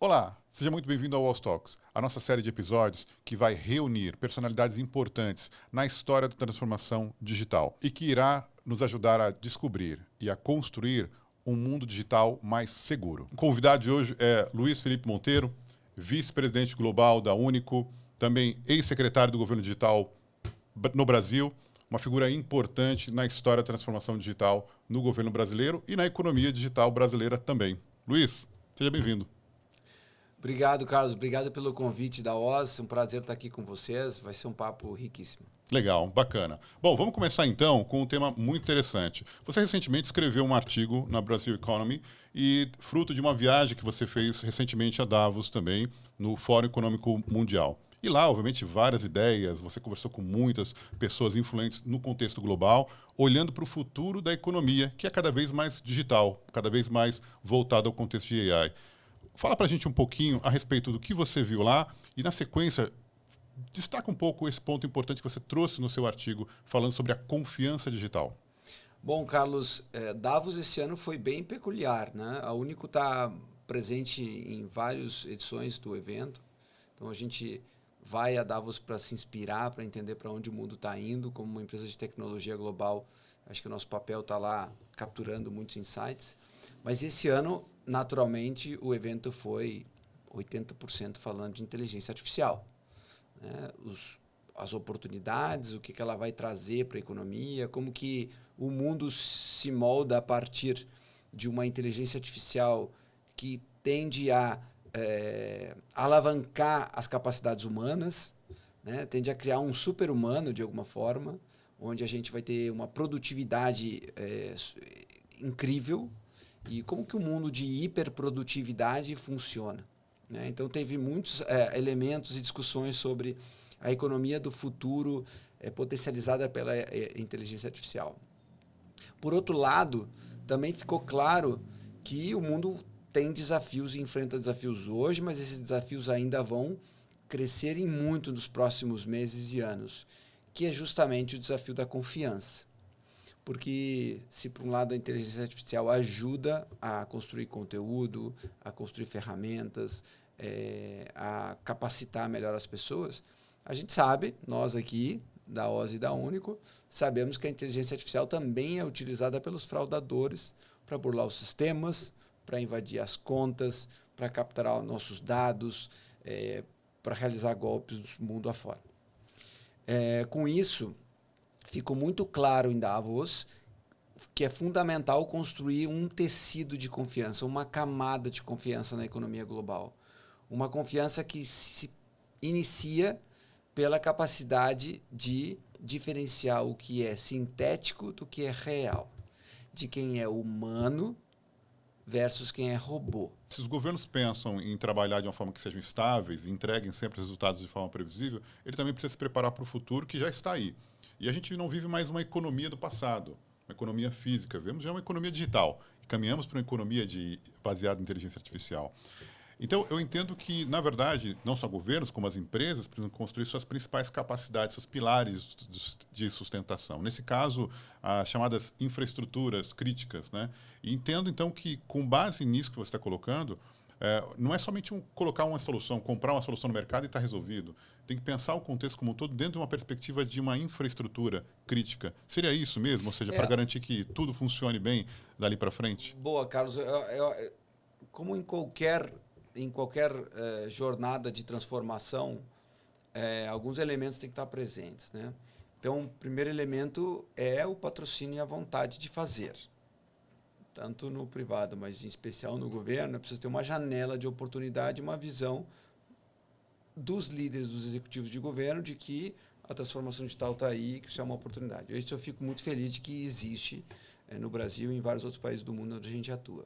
Olá, seja muito bem-vindo ao Wall Talks, a nossa série de episódios que vai reunir personalidades importantes na história da transformação digital e que irá nos ajudar a descobrir e a construir um mundo digital mais seguro. O convidado de hoje é Luiz Felipe Monteiro, vice-presidente global da Único, também ex-secretário do governo digital no Brasil, uma figura importante na história da transformação digital no governo brasileiro e na economia digital brasileira também. Luiz, seja bem-vindo. Obrigado, Carlos. Obrigado pelo convite da Oz. Um prazer estar aqui com vocês. Vai ser um papo riquíssimo. Legal, bacana. Bom, vamos começar então com um tema muito interessante. Você recentemente escreveu um artigo na Brasil Economy e fruto de uma viagem que você fez recentemente a Davos também, no Fórum Econômico Mundial. E lá, obviamente, várias ideias, você conversou com muitas pessoas influentes no contexto global, olhando para o futuro da economia, que é cada vez mais digital, cada vez mais voltado ao contexto de AI. Fala para a gente um pouquinho a respeito do que você viu lá e, na sequência, destaca um pouco esse ponto importante que você trouxe no seu artigo, falando sobre a confiança digital. Bom, Carlos, Davos esse ano foi bem peculiar, né? A Único está presente em várias edições do evento. Então, a gente vai a Davos para se inspirar, para entender para onde o mundo está indo. Como uma empresa de tecnologia global, acho que o nosso papel está lá capturando muitos insights. Mas esse ano, naturalmente, o evento foi 80% falando de inteligência artificial. Né? As oportunidades, o que ela vai trazer para a economia, como que o mundo se molda a partir de uma inteligência artificial que tende a alavancar as capacidades humanas, né? Tende a criar um super-humano, de alguma forma, onde a gente vai ter uma produtividade incrível. E como que o mundo de hiperprodutividade funciona, né? Então, teve muitos elementos e discussões sobre a economia do futuro potencializada pela inteligência artificial. Por outro lado, também ficou claro que o mundo tem desafios e enfrenta desafios hoje, mas esses desafios ainda vão crescer em muito nos próximos meses e anos, que é justamente o desafio da confiança. Porque se por um lado a inteligência artificial ajuda a construir conteúdo, a construir ferramentas, a capacitar melhor as pessoas, a gente sabe, nós aqui da OZ e da Único, sabemos que a inteligência artificial também é utilizada pelos fraudadores para burlar os sistemas, para invadir as contas, para capturar nossos dados, para realizar golpes do mundo afora. Com isso, ficou muito claro em Davos que é fundamental construir um tecido de confiança, uma camada de confiança na economia global. Uma confiança que se inicia pela capacidade de diferenciar o que é sintético do que é real, de quem é humano versus quem é robô. Se os governos pensam em trabalhar de uma forma que sejam estáveis, entreguem sempre resultados de forma previsível, ele também precisa se preparar para o futuro que já está aí. E a gente não vive mais uma economia do passado, uma economia física, vemos já uma economia digital. E caminhamos para uma economia baseada em inteligência artificial. Então, eu entendo que, na verdade, não só governos, como as empresas, precisam construir suas principais capacidades, seus pilares de sustentação. Nesse caso, as chamadas infraestruturas críticas, né? E entendo, então, que, com base nisso que você está colocando, não é somente colocar uma solução, comprar uma solução no mercado e está resolvido. Tem que pensar o contexto como um todo dentro de uma perspectiva de uma infraestrutura crítica. Seria isso mesmo? Ou seja, para garantir que tudo funcione bem dali para frente? Boa, Carlos. Como em qualquer jornada de transformação, alguns elementos têm que estar presentes, né? Então, o primeiro elemento é o patrocínio e a vontade de fazer. Tanto no privado, mas em especial no governo, é preciso ter uma janela de oportunidade, uma visão dos líderes, dos executivos de governo, de que a transformação digital está aí, que isso é uma oportunidade. Eu fico muito feliz de que existe no Brasil e em vários outros países do mundo onde a gente atua.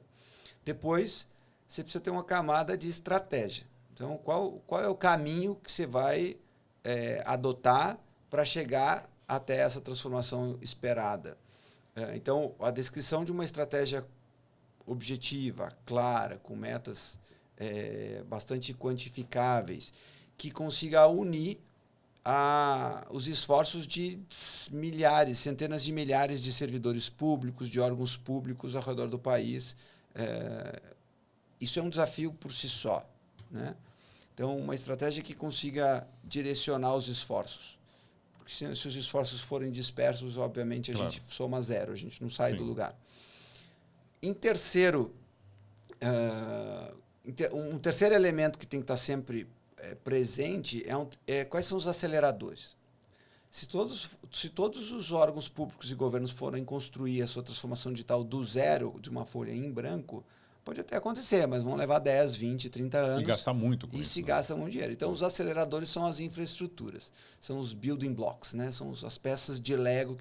Depois, você precisa ter uma camada de estratégia. Então, qual é o caminho que você vai adotar para chegar até essa transformação esperada? Então, a descrição de uma estratégia objetiva, clara, com metas bastante quantificáveis, que consiga unir os esforços de milhares, centenas de milhares de servidores públicos, de órgãos públicos ao redor do país. Isso é um desafio por si só. né? Então, uma estratégia que consiga direcionar os esforços. Porque se os esforços forem dispersos, obviamente a gente soma zero, a gente não sai do lugar. Em terceiro, um terceiro elemento que tem que estar sempre presente é quais são os aceleradores. Se todos os órgãos públicos e governos forem construir a sua transformação digital do zero, de uma folha em branco, pode até acontecer, mas vão levar 10, 20, 30 anos. E gastar muito com isso. E se gasta muito dinheiro. Então, os aceleradores são as infraestruturas, são os building blocks, né? São as peças de Lego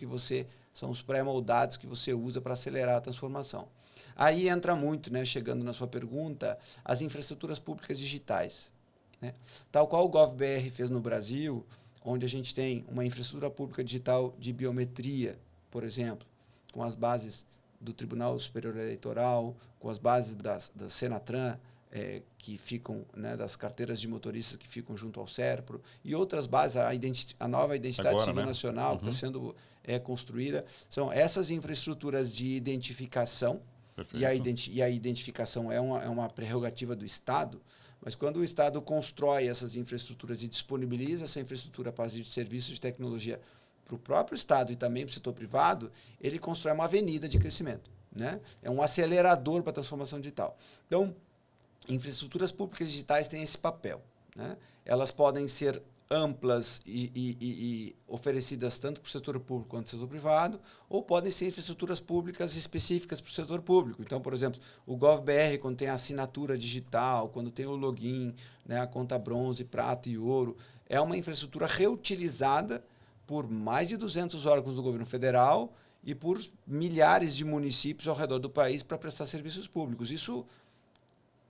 são os pré-moldados que você usa para acelerar a transformação. Aí entra muito, né, chegando na sua pergunta, as infraestruturas públicas digitais, né? Tal qual o GovBR fez no Brasil, onde a gente tem uma infraestrutura pública digital de biometria, por exemplo, com as bases do Tribunal Superior Eleitoral, com as bases da Senatran, que ficam, né, das carteiras de motoristas que ficam junto ao SERPRO, e outras bases, a nova Identidade Civil, né, Nacional, que está sendo construída. São essas infraestruturas de identificação, e a identificação é uma prerrogativa do Estado, mas quando o Estado constrói essas infraestruturas e disponibiliza essa infraestrutura para de serviços de tecnologia para o próprio Estado e também para o setor privado, ele constrói uma avenida de crescimento, né? É um acelerador para a transformação digital. Então, infraestruturas públicas digitais têm esse papel, né? Elas podem ser amplas e oferecidas tanto para o setor público quanto para o setor privado, ou podem ser infraestruturas públicas específicas para o setor público. Então, por exemplo, o GovBR, quando tem a assinatura digital, quando tem o login, né, a conta bronze, prata e ouro, é uma infraestrutura reutilizada por mais de 200 órgãos do governo federal e por milhares de municípios ao redor do país para prestar serviços públicos. Isso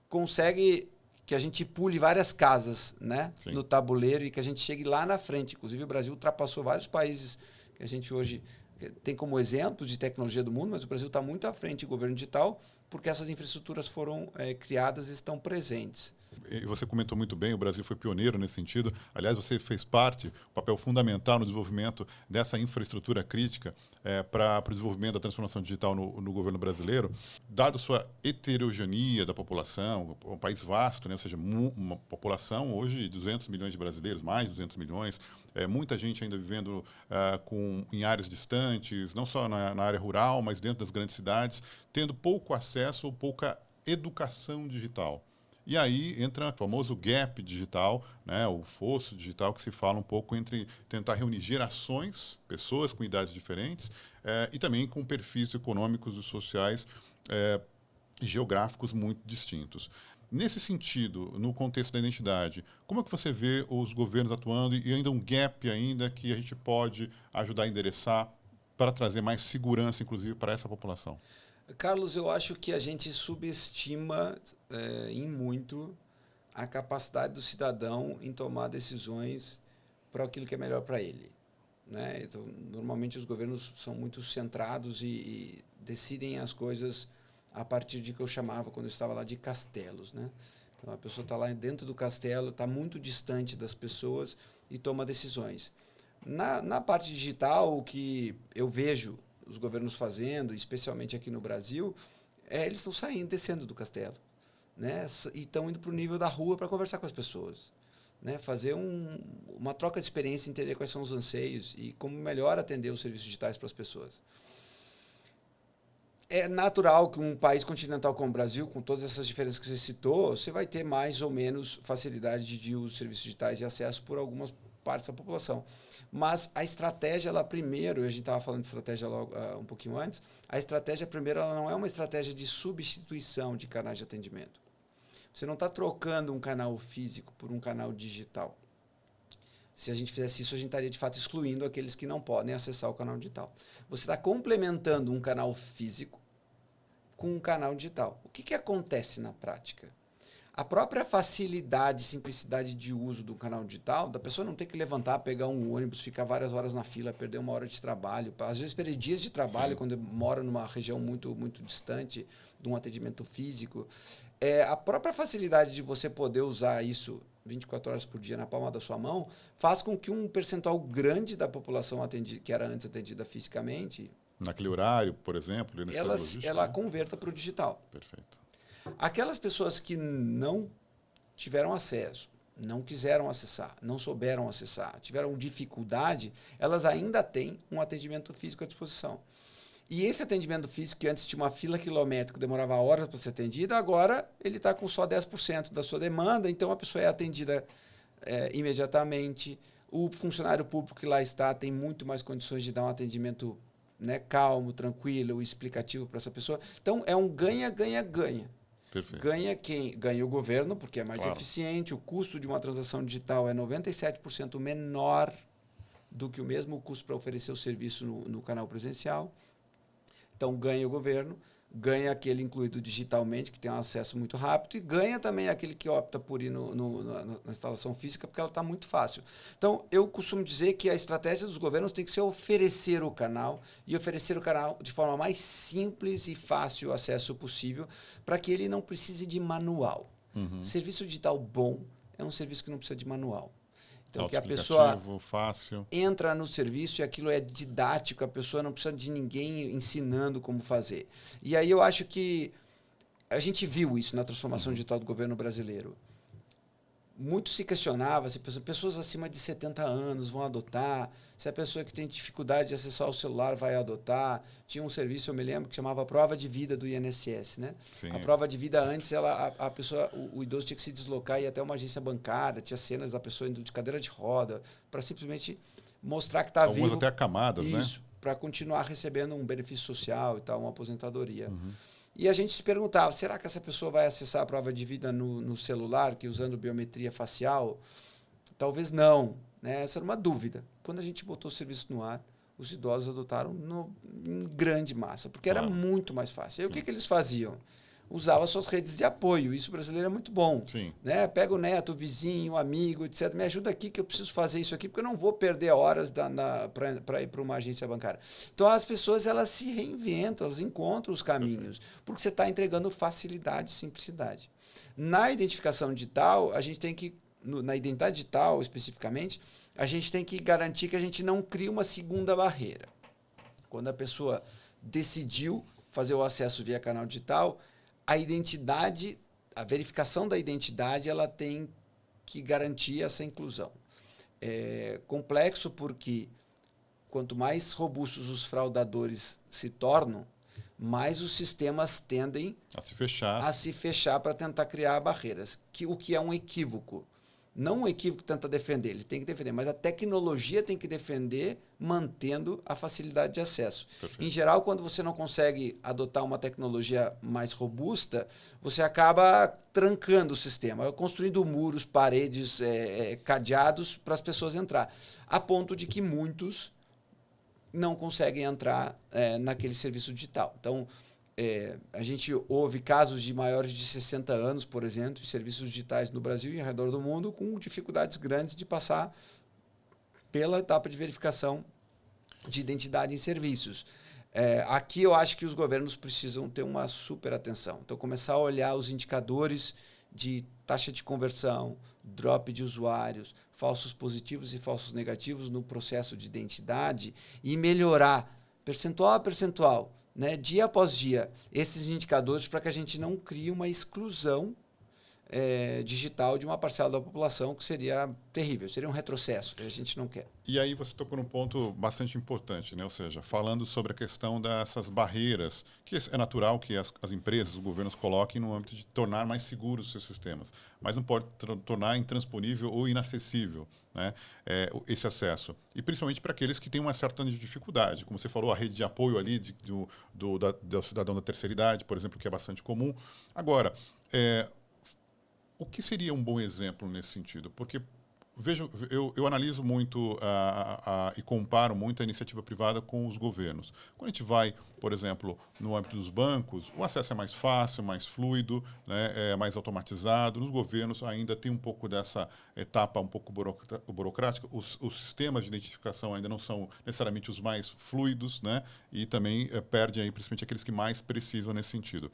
consegue que a gente pule várias casas, né, no tabuleiro e que a gente chegue lá na frente. Inclusive, o Brasil ultrapassou vários países que a gente hoje tem como exemplo de tecnologia do mundo, mas o Brasil está muito à frente em governo digital porque essas infraestruturas foram criadas e estão presentes. E você comentou muito bem, o Brasil foi pioneiro nesse sentido. Aliás, você fez parte, um papel fundamental no desenvolvimento dessa infraestrutura crítica para o desenvolvimento da transformação digital no governo brasileiro. Dado sua heterogeneia da população, um país vasto, né? Ou seja, uma população hoje de 200 milhões de brasileiros, mais de 200 milhões, muita gente ainda vivendo em áreas distantes, não só na área rural, mas dentro das grandes cidades, tendo pouco acesso ou pouca educação digital. E aí entra o famoso gap digital, né, o fosso digital, que se fala um pouco entre tentar reunir gerações, pessoas com idades diferentes, e também com perfis econômicos e sociais e geográficos muito distintos. Nesse sentido, no contexto da identidade, como é que você vê os governos atuando e ainda um gap ainda que a gente pode ajudar a endereçar para trazer mais segurança, inclusive, para essa população? Carlos, eu acho que a gente subestima em muito a capacidade do cidadão em tomar decisões para aquilo que é melhor para ele, né? Então, normalmente os governos são muito centrados e decidem as coisas a partir de que eu chamava, quando eu estava lá, de castelos, né? Então, a pessoa está lá dentro do castelo, está muito distante das pessoas e toma decisões. Na parte digital, o que eu vejo os governos fazendo, especialmente aqui no Brasil, eles estão saindo, descendo do castelo, né? E estão indo para o nível da rua para conversar com as pessoas, né? Fazer uma troca de experiência, entender quais são os anseios e como melhor atender os serviços digitais para as pessoas. É natural que um país continental como o Brasil, com todas essas diferenças que você citou, você vai ter mais ou menos facilidade de uso de serviços digitais e acesso por algumas partes da população. Mas a estratégia, ela primeiro, a gente estava falando de estratégia logo, um pouquinho antes, a estratégia primeiro ela não é uma estratégia de substituição de canais de atendimento. Você não está trocando um canal físico por um canal digital. Se a gente fizesse isso, a gente estaria de fato excluindo aqueles que não podem acessar o canal digital. Você está complementando um canal físico com um canal digital. O que acontece na prática? A própria facilidade e simplicidade de uso do canal digital, da pessoa não ter que levantar, pegar um ônibus, ficar várias horas na fila, perder uma hora de trabalho, às vezes perder dias de trabalho. Sim. Quando mora numa região muito, muito distante de um atendimento físico. A própria facilidade de você poder usar isso 24 horas por dia na palma da sua mão faz com que um percentual grande da população que era antes atendida fisicamente... Naquele horário, por exemplo... ela converta para o digital. Perfeito. Aquelas pessoas que não tiveram acesso, não quiseram acessar, não souberam acessar, tiveram dificuldade, elas ainda têm um atendimento físico à disposição. E esse atendimento físico, que antes tinha uma fila quilométrica, demorava horas para ser atendido, agora ele está com só 10% da sua demanda, então a pessoa é atendida imediatamente. O funcionário público que lá está tem muito mais condições de dar um atendimento, né, calmo, tranquilo, explicativo para essa pessoa. Então, é um ganha-ganha-ganha. Perfeito. Ganha quem? Ganha o governo, porque é mais Claro. eficiente, o custo de uma transação digital é 97% menor do que o mesmo custo para oferecer o serviço no canal presencial. Então, ganha o governo, ganha aquele incluído digitalmente, que tem um acesso muito rápido, e ganha também aquele que opta por ir na instalação física, porque ela está muito fácil. Então, eu costumo dizer que a estratégia dos governos tem que ser oferecer o canal, e oferecer o canal de forma mais simples e fácil o acesso possível, para que ele não precise de manual. Serviço digital bom é um serviço que não precisa de manual. Então, que a pessoa fácil. entra no serviço e aquilo é didático, a pessoa não precisa de ninguém ensinando como fazer. E aí eu acho que a gente viu isso na transformação digital do governo brasileiro. Muito se questionava se pessoas acima de 70 anos vão adotar, se a pessoa que tem dificuldade de acessar o celular vai adotar. Tinha um serviço, eu me lembro, que chamava Prova de Vida do INSS, né? Sim. A prova de vida antes, a pessoa, o idoso tinha que se deslocar e ir até uma agência bancária, tinha cenas da pessoa indo de cadeira de roda, para simplesmente mostrar que está vivo. Algumas até camadas, né? Isso, para continuar recebendo um benefício social e tal, uma aposentadoria. E a gente se perguntava, será que essa pessoa vai acessar a prova de vida no celular, que usando biometria facial? Talvez não, né? Essa era uma dúvida. Quando a gente botou o serviço no ar, os idosos adotaram em grande massa, porque era muito mais fácil. E o que eles faziam? Usavam suas redes de apoio. Isso brasileiro é muito bom. Sim. Né? Pega o neto, o vizinho, o amigo, etc. Me ajuda aqui que eu preciso fazer isso aqui, porque eu não vou perder horas para ir para uma agência bancária. Então, as pessoas elas se reinventam, elas encontram os caminhos, porque você está entregando facilidade e simplicidade. Na identificação digital, a gente tem que, na identidade digital especificamente, a gente tem que garantir que a gente não crie uma segunda barreira. Quando a pessoa decidiu fazer o acesso via canal digital, a identidade, a verificação da identidade, ela tem que garantir essa inclusão. É complexo porque quanto mais robustos os fraudadores se tornam, mais os sistemas tendem a se fechar para tentar criar barreiras, o que é um equívoco. Não o equívoco tenta defender, ele tem que defender, mas a tecnologia tem que defender mantendo a facilidade de acesso. Perfeito. Em geral, quando você não consegue adotar uma tecnologia mais robusta, você acaba trancando o sistema, construindo muros, paredes, cadeados para as pessoas entrar, a ponto de que muitos não conseguem entrar naquele serviço digital. Então, a gente ouve casos de maiores de 60 anos, por exemplo, em serviços digitais no Brasil e ao redor do mundo, com dificuldades grandes de passar pela etapa de verificação de identidade em serviços. Aqui eu acho que os governos precisam ter uma super atenção. Então, começar a olhar os indicadores de taxa de conversão, drop de usuários, falsos positivos e falsos negativos no processo de identidade e melhorar percentual a percentual, né, dia após dia, esses indicadores para que a gente não crie uma exclusão digital de uma parcela da população que seria terrível, seria um retrocesso que a gente não quer. E aí você tocou num ponto bastante importante, né? Ou seja, falando sobre a questão dessas barreiras, que é natural que as empresas, os governos coloquem no âmbito de tornar mais seguros os seus sistemas, mas não pode tornar intransponível ou inacessível, né, esse acesso. E principalmente para aqueles que têm uma certa dificuldade, como você falou, a rede de apoio ali do cidadão da terceira idade, por exemplo, que é bastante comum. Agora, o que seria um bom exemplo nesse sentido? Porque vejo, eu analiso muito e comparo muito a iniciativa privada com os governos. Quando a gente vai, por exemplo, no âmbito dos bancos, o acesso é mais fácil, mais fluido, né, é mais automatizado. Nos governos ainda tem um pouco dessa etapa um pouco burocrática. Os sistemas de identificação ainda não são necessariamente os mais fluidos, né, e também perdem aí, principalmente aqueles que mais precisam nesse sentido.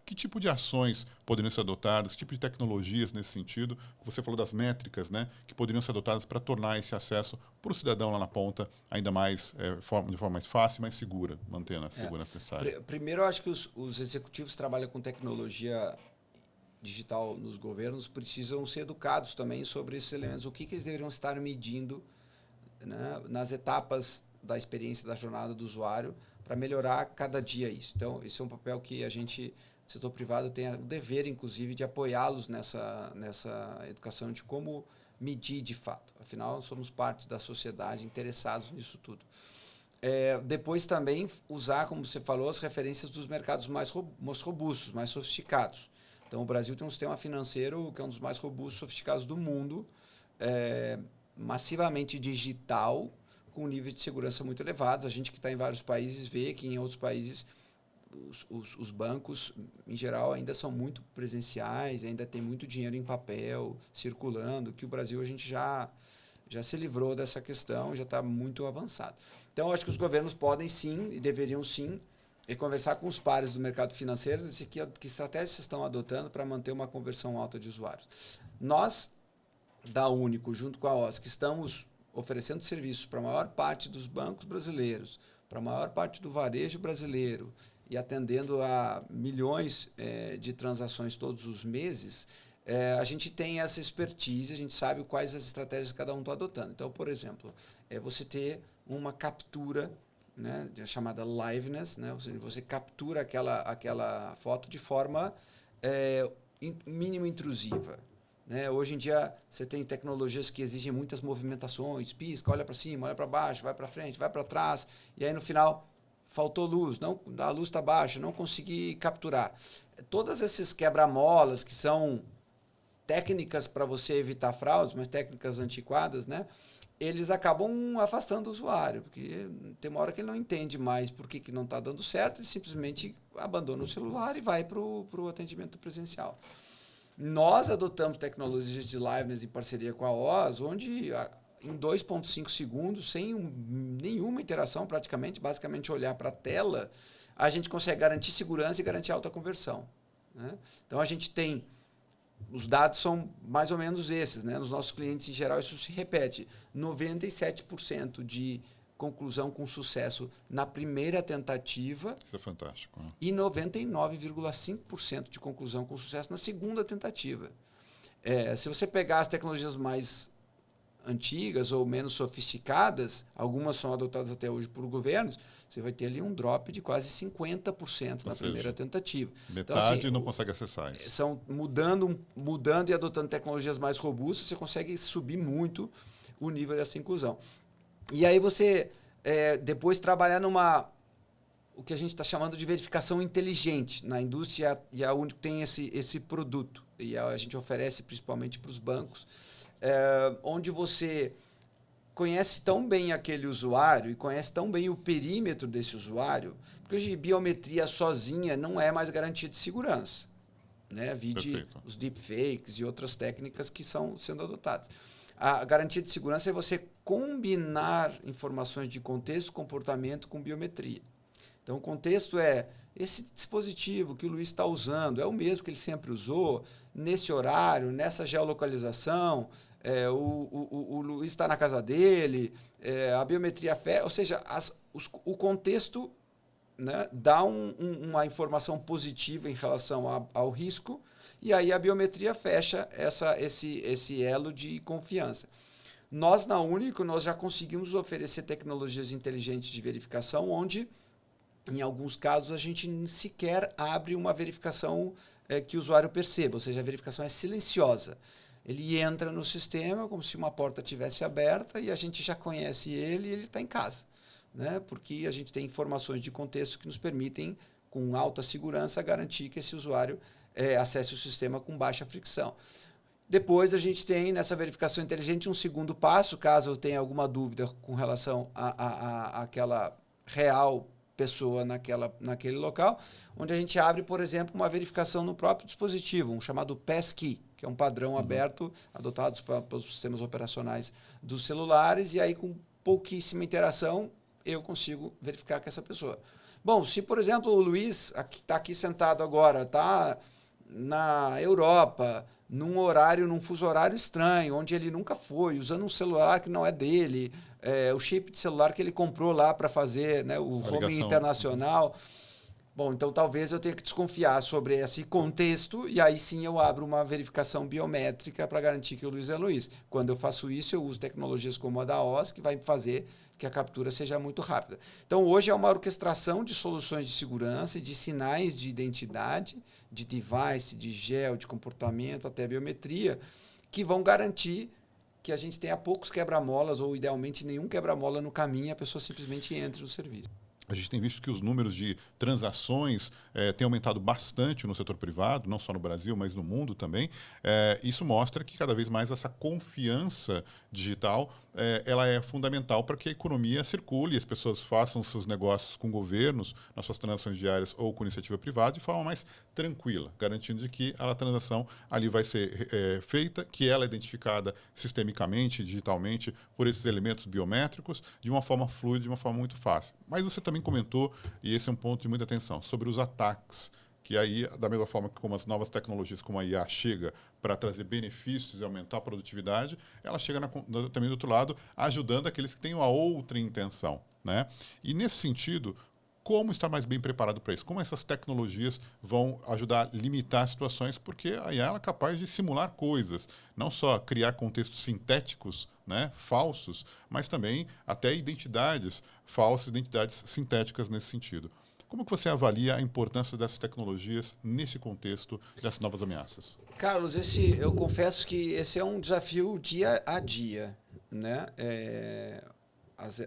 Que tipo de ações poderiam ser adotadas, que tipo de tecnologias nesse sentido? Você falou das métricas, né, que poderiam ser adotadas para tornar esse acesso para o cidadão lá na ponta ainda mais, de forma mais fácil e mais segura, mantendo a segurança necessária. Primeiro, eu acho que os executivos trabalham com tecnologia digital nos governos precisam ser educados também sobre esses elementos, o que eles deveriam estar medindo, né, nas etapas da experiência da jornada do usuário para melhorar cada dia isso. Então, esse é um papel que a gente, o setor privado, tem o dever, inclusive, de apoiá-los nessa educação de como medir de fato. Afinal, somos parte da sociedade interessados nisso tudo. Depois também usar, como você falou, as referências dos mercados mais robustos, mais sofisticados. Então, o Brasil tem um sistema financeiro que é um dos mais robustos, sofisticados do mundo, massivamente digital, com níveis de segurança muito elevados. A gente que está em vários países vê que em outros países os bancos, em geral, ainda são muito presenciais, ainda tem muito dinheiro em papel circulando, que o Brasil a gente já se livrou dessa questão, já está muito avançado. Então, acho que os governos podem sim, e deveriam sim, conversar com os pares do mercado financeiro, dizer que estratégias vocês estão adotando para manter uma conversão alta de usuários. Nós, da Único, junto com a OSC, estamos oferecendo serviços para a maior parte dos bancos brasileiros, para a maior parte do varejo brasileiro, e atendendo a milhões de transações todos os meses, a gente tem essa expertise, a gente sabe quais as estratégias que cada um está adotando. Então, por exemplo, você ter uma captura, né, chamada liveness, né, ou seja, você captura aquela foto de forma mínimo intrusiva. Né? Hoje em dia, você tem tecnologias que exigem muitas movimentações, pisca, olha para cima, olha para baixo, vai para frente, vai para trás, e aí no final faltou luz, a luz está baixa, não consegui capturar. Todos esses quebra-molas que são técnicas para você evitar fraudes, mas técnicas antiquadas, né? Eles acabam afastando o usuário, porque tem uma hora que ele não entende mais por que não está dando certo, ele simplesmente abandona o celular e vai para o atendimento presencial. Nós adotamos tecnologias de liveness em parceria com a OZ, onde em 2,5 segundos, sem nenhuma interação praticamente, basicamente olhar para a tela, a gente consegue garantir segurança e garantir alta conversão. Né? Então, a gente tem... Os dados são mais ou menos esses. Né? Nos nossos clientes, em geral, isso se repete. 97% de conclusão com sucesso na primeira tentativa. Isso é fantástico. Né? E 99,5% de conclusão com sucesso na segunda tentativa. Se você pegar as tecnologias mais antigas ou menos sofisticadas, algumas são adotadas até hoje por governos, você vai ter ali um drop de quase 50% na primeira tentativa. Metade então, assim, não consegue acessar isso. São mudando e adotando tecnologias mais robustas, você consegue subir muito o nível dessa inclusão. E aí você depois trabalhar o que a gente está chamando de verificação inteligente na indústria, e a Único tem esse produto, e a gente oferece principalmente para os bancos, onde você conhece tão bem aquele usuário e conhece tão bem o perímetro desse usuário, porque hoje biometria sozinha não é mais garantia de segurança. Né? Vide os deepfakes e outras técnicas que estão sendo adotadas. A garantia de segurança é você combinar informações de contexto, comportamento com biometria. Então, o contexto esse dispositivo que o Luiz está usando é o mesmo que ele sempre usou, nesse horário, nessa geolocalização, o Luiz está na casa dele, a biometria ou seja, o contexto, né, dá uma informação positiva em relação ao risco, e aí a biometria fecha esse elo de confiança. Nós, na Único, nós já conseguimos oferecer tecnologias inteligentes de verificação, onde, em alguns casos, a gente sequer abre uma verificação que o usuário perceba, ou seja, a verificação é silenciosa. Ele entra no sistema como se uma porta tivesse aberta e a gente já conhece ele e ele está em casa. Né? Porque a gente tem informações de contexto que nos permitem, com alta segurança, garantir que esse usuário acesse o sistema com baixa fricção. Depois, a gente tem, nessa verificação inteligente, um segundo passo, caso eu tenha alguma dúvida com relação àquela real pessoa naquele local, onde a gente abre, por exemplo, uma verificação no próprio dispositivo, um chamado passkey, que é um padrão aberto, adotado pelos sistemas operacionais dos celulares, e aí, com pouquíssima interação, eu consigo verificar que essa pessoa. Bom, se, por exemplo, o Luiz está aqui sentado agora, está na Europa, num fuso horário estranho, onde ele nunca foi, usando um celular que não é dele, o chip de celular que ele comprou lá para fazer, né, o roaming internacional. Bom, então talvez eu tenha que desconfiar sobre esse contexto e aí sim eu abro uma verificação biométrica para garantir que o Luiz é Luiz. Quando eu faço isso, eu uso tecnologias como a da OS, que vai fazer que a captura seja muito rápida. Então, hoje é uma orquestração de soluções de segurança e de sinais de identidade, de device, de gel, de comportamento, até biometria, que vão garantir que a gente tenha poucos quebra-molas ou, idealmente, nenhum quebra-mola no caminho e a pessoa simplesmente entre no serviço. A gente tem visto que os números de transações têm aumentado bastante no setor privado, não só no Brasil, mas no mundo também. Isso mostra que cada vez mais essa confiança digital ela é fundamental para que a economia circule, as pessoas façam seus negócios com governos, nas suas transações diárias ou com iniciativa privada, de forma mais tranquila, garantindo de que a transação ali vai ser feita, que ela é identificada sistemicamente, digitalmente, por esses elementos biométricos, de uma forma fluida, de uma forma muito fácil. Mas você também comentou, e esse é um ponto de muita atenção, sobre os ataques, que aí, da mesma forma que como as novas tecnologias como a IA chega para trazer benefícios e aumentar a produtividade, ela chega também do outro lado, ajudando aqueles que têm uma outra intenção, né? E nesse sentido, como estar mais bem preparado para isso? Como essas tecnologias vão ajudar a limitar situações? Porque a IA ela é capaz de simular coisas, não só criar contextos sintéticos, né, falsos, mas também até identidades falsas, identidades sintéticas nesse sentido. Como que você avalia a importância dessas tecnologias nesse contexto dessas novas ameaças? Carlos, eu confesso que esse é um desafio dia a dia, né?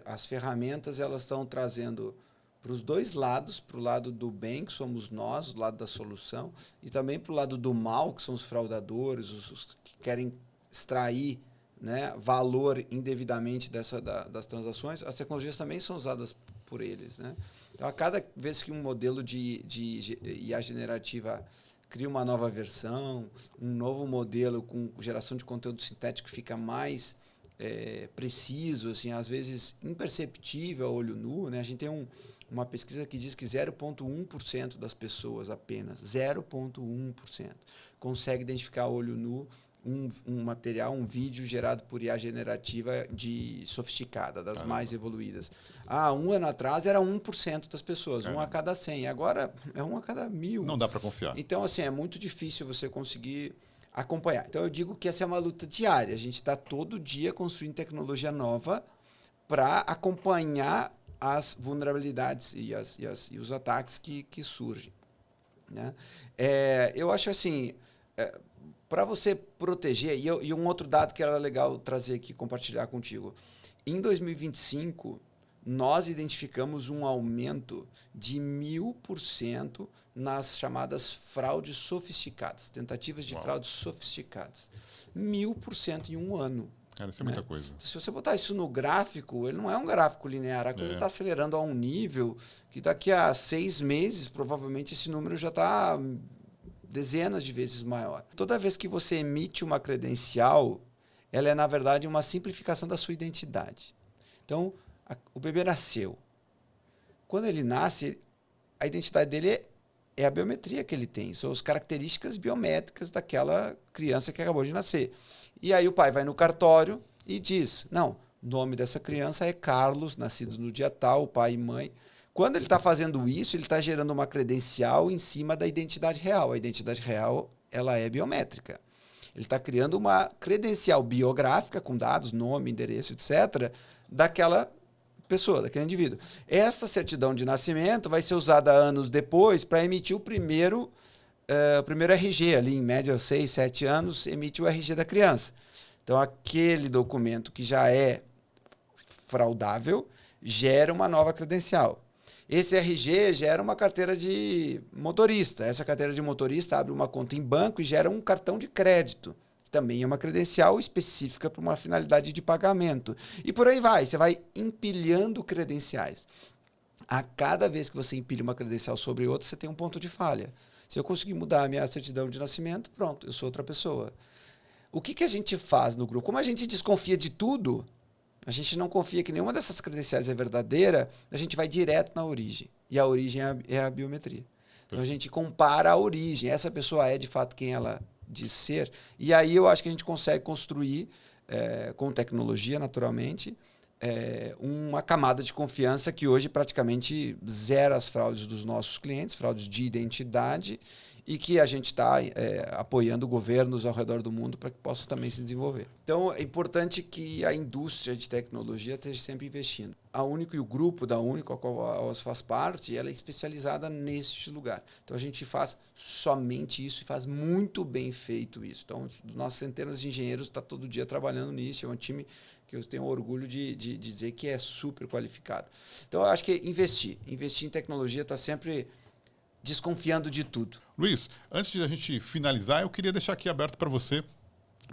As ferramentas elas estão trazendo para os dois lados, para o lado do bem, que somos nós, do lado da solução, e também para o lado do mal, que são os fraudadores, os que querem extrair, né, valor indevidamente das transações. As tecnologias também são usadas por eles, né? Então, a cada vez que um modelo de IA generativa cria uma nova versão, um novo modelo com geração de conteúdo sintético fica mais preciso, assim, às vezes imperceptível a olho nu, né? A gente tem uma pesquisa que diz que 0,1% das pessoas apenas, 0,1%, consegue identificar a olho nu um material, um vídeo gerado por IA generativa sofisticada, das mais evoluídas. Um ano atrás era 1% das pessoas, 1 a cada 100. Agora é 1 a cada 1000. Não dá para confiar. Então, assim, é muito difícil você conseguir acompanhar. Então, eu digo que essa é uma luta diária. A gente está todo dia construindo tecnologia nova para acompanhar as vulnerabilidades e os ataques que surgem, né? Eu acho assim... para você proteger, e um outro dado que era legal trazer aqui, compartilhar contigo. Em 2025, nós identificamos um aumento de 1000% nas chamadas fraudes sofisticadas, tentativas de fraudes sofisticadas. 1000% em um ano. Cara, isso é muita coisa. Então, se você botar isso no gráfico, ele não é um gráfico linear. A coisa está acelerando a um nível que daqui a 6 meses, provavelmente, esse número já está dezenas de vezes maior. Toda vez que você emite uma credencial, ela é, na verdade, uma simplificação da sua identidade. Então, o bebê nasceu. Quando ele nasce, a identidade dele é a biometria que ele tem, são as características biométricas daquela criança que acabou de nascer. E aí o pai vai no cartório e diz, não, o nome dessa criança é Carlos, nascido no dia tal, pai e mãe. Quando ele está fazendo isso, ele está gerando uma credencial em cima da identidade real. A identidade real ela é biométrica. Ele está criando uma credencial biográfica com dados, nome, endereço, etc., daquela pessoa, daquele indivíduo. Essa certidão de nascimento vai ser usada anos depois para emitir o primeiro RG, ali em média 6, 7 anos, emite o RG da criança. Então, aquele documento que já é fraudável gera uma nova credencial. Esse RG gera uma carteira de motorista. Essa carteira de motorista abre uma conta em banco e gera um cartão de crédito. Também é uma credencial específica para uma finalidade de pagamento. E por aí vai. Você vai empilhando credenciais. A cada vez que você empilha uma credencial sobre outra, você tem um ponto de falha. Se eu conseguir mudar a minha certidão de nascimento, pronto, eu sou outra pessoa. O que a gente faz no grupo? Como a gente desconfia de tudo, a gente não confia que nenhuma dessas credenciais é verdadeira, a gente vai direto na origem. E a origem é a biometria. Então, a gente compara a origem. Essa pessoa é, de fato, quem ela diz ser. E aí eu acho que a gente consegue construir, com tecnologia, naturalmente, uma camada de confiança que hoje praticamente zera as fraudes dos nossos clientes, fraudes de identidade, e que a gente está apoiando governos ao redor do mundo para que possam também se desenvolver. Então, é importante que a indústria de tecnologia esteja sempre investindo. A Único e o grupo da Único, a qual a OZ faz parte, ela é especializada neste lugar. Então, a gente faz somente isso e faz muito bem feito isso. Então, nossas centenas de engenheiros estão todo dia trabalhando nisso. É um time que eu tenho orgulho de dizer que é super qualificado. Então, eu acho que investir em tecnologia está sempre desconfiando de tudo. Luiz, antes de a gente finalizar, eu queria deixar aqui aberto para você,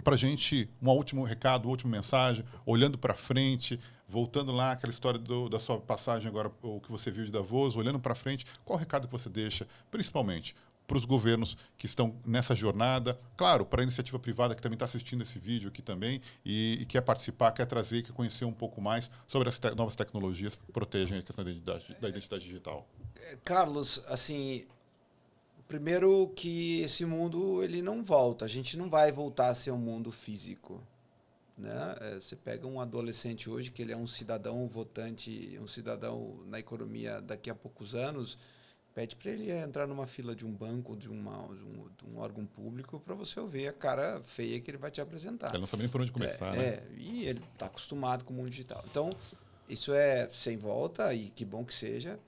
para a gente, um último recado, uma última mensagem, olhando para frente, voltando lá aquela história da sua passagem agora, o que você viu de Davos, olhando para frente, qual o recado que você deixa, principalmente para os governos que estão nessa jornada, claro, para a iniciativa privada que também está assistindo esse vídeo aqui também e quer participar, quer trazer, quer conhecer um pouco mais sobre as novas tecnologias que protegem a questão da identidade digital. Carlos, assim, primeiro que esse mundo ele não volta, a gente não vai voltar a ser um mundo físico, né? Você pega um adolescente hoje que ele é um cidadão votante, um cidadão na economia daqui a poucos anos, pede para ele entrar numa fila de um banco, de um órgão público, para você ver a cara feia que ele vai te apresentar. Ele não sabe nem por onde começar, né? E ele está acostumado com o mundo digital. Então, isso é sem volta, e que bom que seja.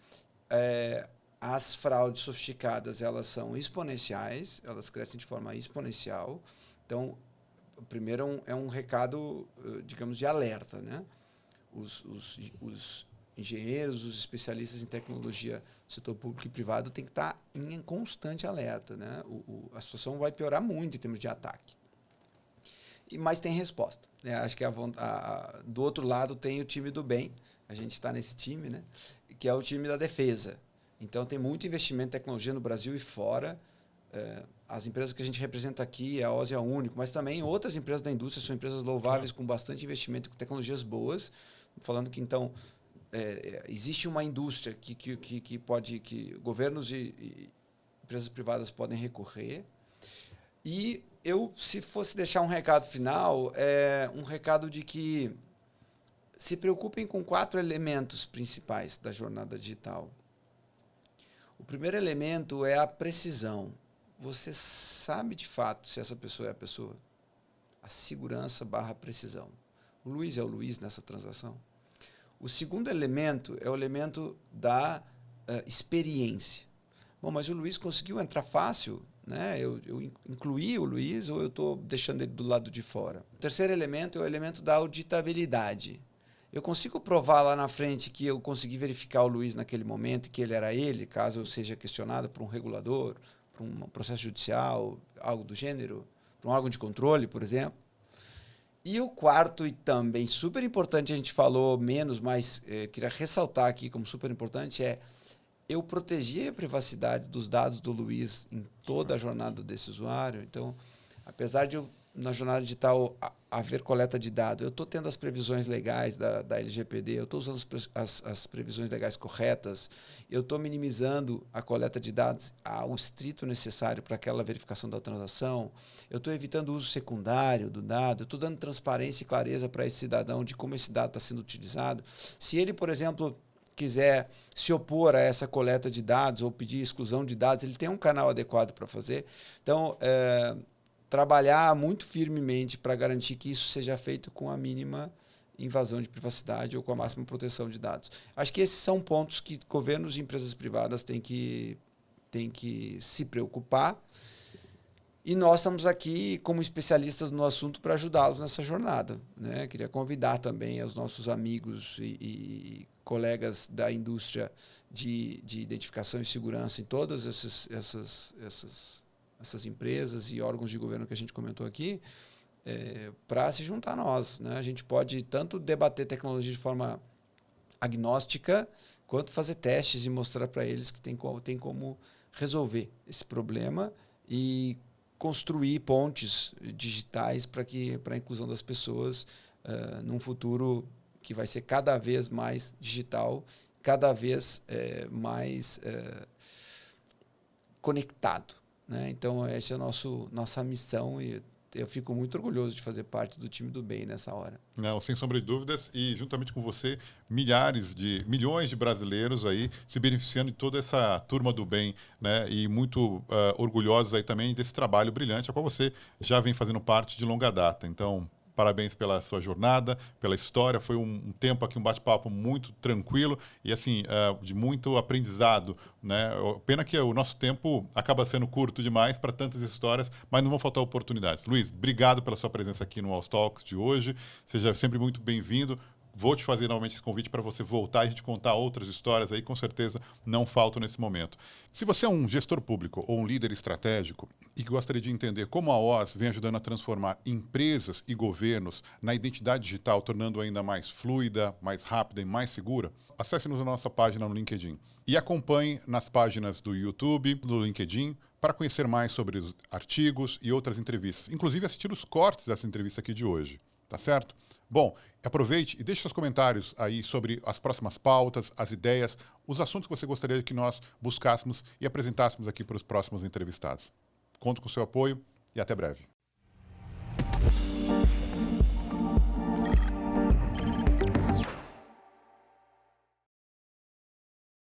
As fraudes sofisticadas, elas são exponenciais, elas crescem de forma exponencial. Então, primeiro é um recado, digamos, de alerta, né? Os engenheiros, os especialistas em tecnologia, setor público e privado, têm que estar em constante alerta, né? A situação vai piorar muito em termos de ataque. Mas tem resposta, né? Acho que do outro lado tem o time do bem, a gente está nesse time, né? Que é o time da defesa. Então, tem muito investimento em tecnologia no Brasil e fora. As empresas que a gente representa aqui, a OZ é a Único, mas também outras empresas da indústria são empresas louváveis com bastante investimento, com tecnologias boas. Falando que, então, existe uma indústria que governos e empresas privadas podem recorrer. E eu, se fosse deixar um recado final, um recado de que se preocupem com 4 elementos principais da jornada digital. O primeiro elemento é a precisão. Você sabe de fato se essa pessoa é a pessoa? A segurança / precisão. O Luiz é o Luiz nessa transação. O segundo elemento é o elemento da experiência. Bom, mas o Luiz conseguiu entrar fácil, né? Eu incluí o Luiz ou eu estou deixando ele do lado de fora? O terceiro elemento é o elemento da auditabilidade. Eu consigo provar lá na frente que eu consegui verificar o Luiz naquele momento, que ele era ele, caso eu seja questionado por um regulador, por um processo judicial, algo do gênero, por um órgão de controle, por exemplo. E o quarto, e também super importante, a gente falou menos, mas queria ressaltar aqui como super importante, eu protegi a privacidade dos dados do Luiz em toda a jornada desse usuário. Então, apesar de na jornada digital haver coleta de dados, eu estou tendo as previsões legais da LGPD, eu estou usando as previsões legais corretas, eu estou minimizando a coleta de dados ao estrito necessário para aquela verificação da transação, eu estou evitando o uso secundário do dado, eu estou dando transparência e clareza para esse cidadão de como esse dado está sendo utilizado. Se ele, por exemplo, quiser se opor a essa coleta de dados ou pedir exclusão de dados, ele tem um canal adequado para fazer. Então, trabalhar muito firmemente para garantir que isso seja feito com a mínima invasão de privacidade ou com a máxima proteção de dados. Acho que esses são pontos que governos e empresas privadas têm que se preocupar. E nós estamos aqui como especialistas no assunto para ajudá-los nessa jornada, né? Queria convidar também os nossos amigos e colegas da indústria de identificação e segurança em todas essas empresas e órgãos de governo que a gente comentou aqui, para se juntar a nós, né? A gente pode tanto debater tecnologia de forma agnóstica, quanto fazer testes e mostrar para eles que tem como resolver esse problema e construir pontes digitais para a inclusão das pessoas num futuro que vai ser cada vez mais digital, cada vez mais conectado, né? Então, essa é a nossa missão e eu fico muito orgulhoso de fazer parte do time do bem nessa hora. Não, sem sombra de dúvidas, e juntamente com você, milhões de brasileiros aí se beneficiando de toda essa turma do bem, né? E muito orgulhosos aí também desse trabalho brilhante, a qual você já vem fazendo parte de longa data. Então, parabéns pela sua jornada, pela história. Foi um tempo aqui, um bate-papo muito tranquilo e, assim, de muito aprendizado, né? Pena que o nosso tempo acaba sendo curto demais para tantas histórias, mas não vão faltar oportunidades. Luiz, obrigado pela sua presença aqui no All Talks de hoje. Seja sempre muito bem-vindo. Vou te fazer novamente esse convite para você voltar e a gente contar outras histórias aí, com certeza não faltam nesse momento. Se você é um gestor público ou um líder estratégico e que gostaria de entender como a Oz vem ajudando a transformar empresas e governos na identidade digital, tornando ainda mais fluida, mais rápida e mais segura, acesse-nos a nossa página no LinkedIn e acompanhe nas páginas do YouTube, do LinkedIn, para conhecer mais sobre os artigos e outras entrevistas, inclusive assistir os cortes dessa entrevista aqui de hoje, tá certo? Bom, aproveite e deixe seus comentários aí sobre as próximas pautas, as ideias, os assuntos que você gostaria que nós buscássemos e apresentássemos aqui para os próximos entrevistados. Conto com o seu apoio e até breve.